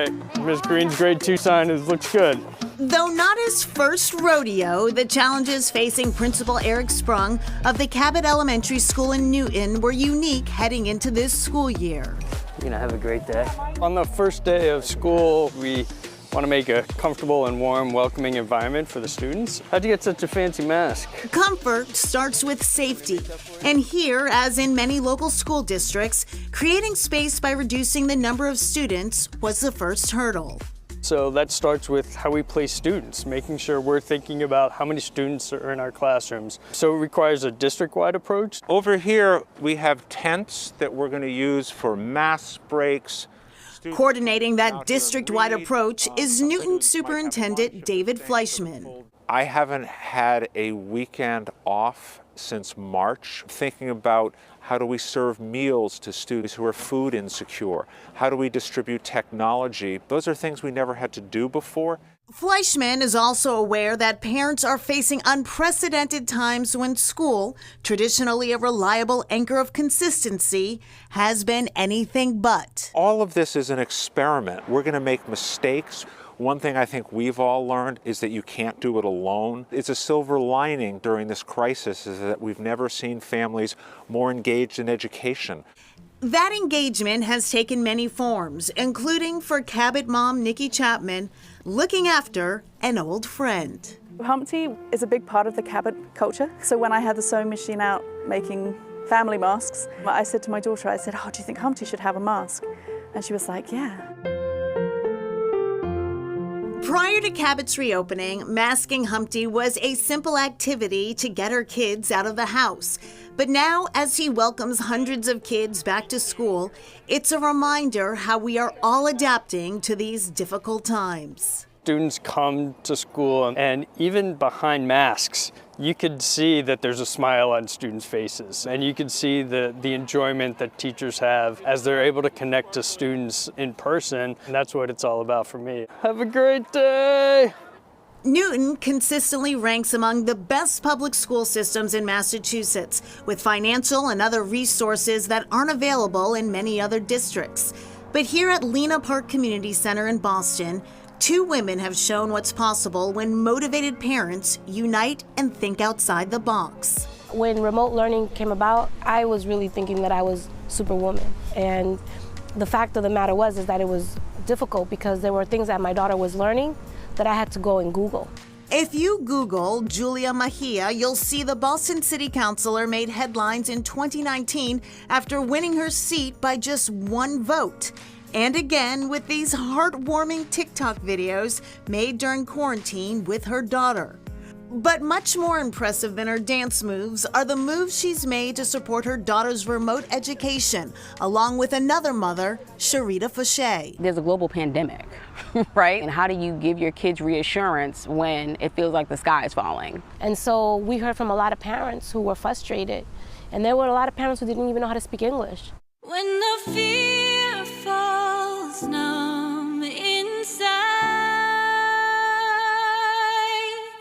check. Ms. Green's grade 2 sign looks good. Though not his first rodeo, the challenges facing Principal Eric Sprung of the Cabot Elementary School in Newton were unique heading into this school year. You're gonna have a great day. On the first day of school, we want to make a comfortable and warm, welcoming environment for the students. How'd you get such a fancy mask? Comfort starts with safety. And here, as in many local school districts, creating space by reducing the number of students was the first hurdle. So that starts with how we place students, making sure we're thinking about how many students are in our classrooms. So it requires a district-wide approach. Over here, we have tents that we're going to use for mask breaks. Coordinating that district-wide approach is Newton Superintendent David Fleischman. I haven't had a weekend off since March, thinking about how do we serve meals to students who are food insecure? How do we distribute technology? Those are things we never had to do before. Fleischman is also aware that parents are facing unprecedented times when school, traditionally a reliable anchor of consistency, has been anything but. All of this is an experiment. We're going to make mistakes. One thing I think we've all learned is that you can't do it alone. It's a silver lining during this crisis is that we've never seen families more engaged in education. That engagement has taken many forms, including for Cabot mom Nikki Chapman, looking after an old friend. Humpty is a big part of the Cabot culture. So when I had the sewing machine out making family masks, I said to my daughter, I said, "Oh, do you think Humpty should have a mask?" And she was like, "Yeah." Prior to Cabot's reopening, masking Humpty was a simple activity to get her kids out of the house. But now, as he welcomes hundreds of kids back to school, it's a reminder how we are all adapting to these difficult times. Students come to school, and even behind masks, you could see that there's a smile on students' faces, and you could see the enjoyment that teachers have as they're able to connect to students in person, and that's what it's all about for me. Have a great day! Newton consistently ranks among the best public school systems in Massachusetts, with financial and other resources that aren't available in many other districts. But here at Lena Park Community Center in Boston, 2 women have shown what's possible when motivated parents unite and think outside the box. When remote learning came about, I was really thinking that I was Superwoman. And the fact of the matter was that it was difficult because there were things that my daughter was learning that I had to go and Google. If you Google Julia Mejia, you'll see the Boston City Councilor made headlines in 2019 after winning her seat by just 1 vote. And again with these heartwarming TikTok videos made during quarantine with her daughter. But much more impressive than her dance moves are the moves she's made to support her daughter's remote education, along with another mother, Sharita Fauché. There's a global pandemic, right? And how do you give your kids reassurance when it feels like the sky is falling? And so we heard from a lot of parents who were frustrated, and there were a lot of parents who didn't even know how to speak English. When the fear falls numb inside.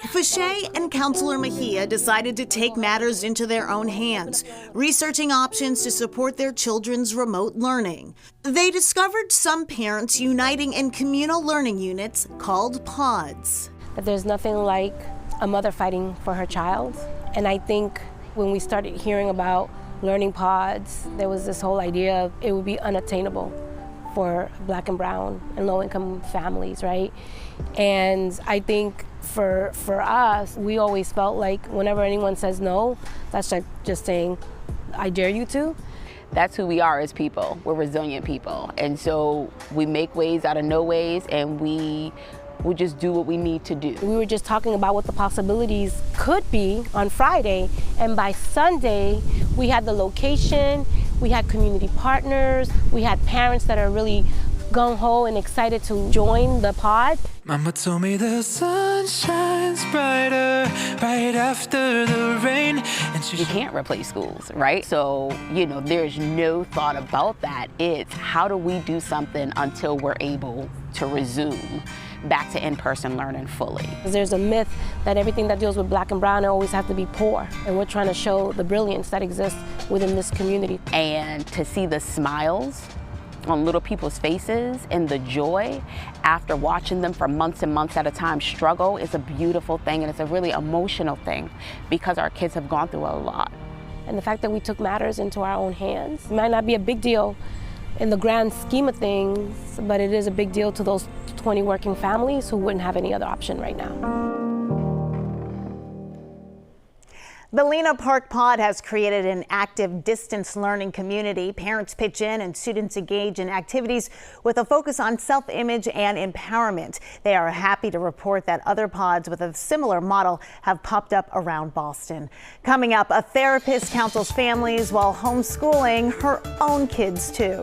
Fauché and Councilor Mejia decided to take matters into their own hands, researching options to support their children's remote learning. They discovered some parents uniting in communal learning units called pods. That there's nothing like a mother fighting for her child. And I think when we started hearing about learning pods, there was this whole idea of it would be unattainable for Black and brown and low-income families, right? And I think for us, we always felt like whenever anyone says no, that's like just saying, I dare you to. That's who we are as people. We're resilient people. And so we make ways out of no ways, and we just do what we need to do. We were just talking about what the possibilities could be on Friday, and by Sunday, we had the location, we had community partners, we had parents that are really gung-ho and excited to join the pod. Mama told me the sun shines brighter right after the rain. And you can't replace schools, right? So, there's no thought about that. It's how do we do something until we're able to resume back to in-person learning fully. There's a myth that everything that deals with Black and brown always have to be poor, and we're trying to show the brilliance that exists within this community. And to see the smiles on little people's faces and the joy after watching them for months and months at a time struggle is a beautiful thing, and it's a really emotional thing because our kids have gone through a lot. And the fact that we took matters into our own hands might not be a big deal in the grand scheme of things, but it is a big deal to those 20 working families who wouldn't have any other option right now. The Lena Park Pod has created an active distance learning community. Parents pitch in and students engage in activities with a focus on self-image and empowerment. They are happy to report that other pods with a similar model have popped up around Boston. Coming up, a therapist counsels families while homeschooling her own kids too.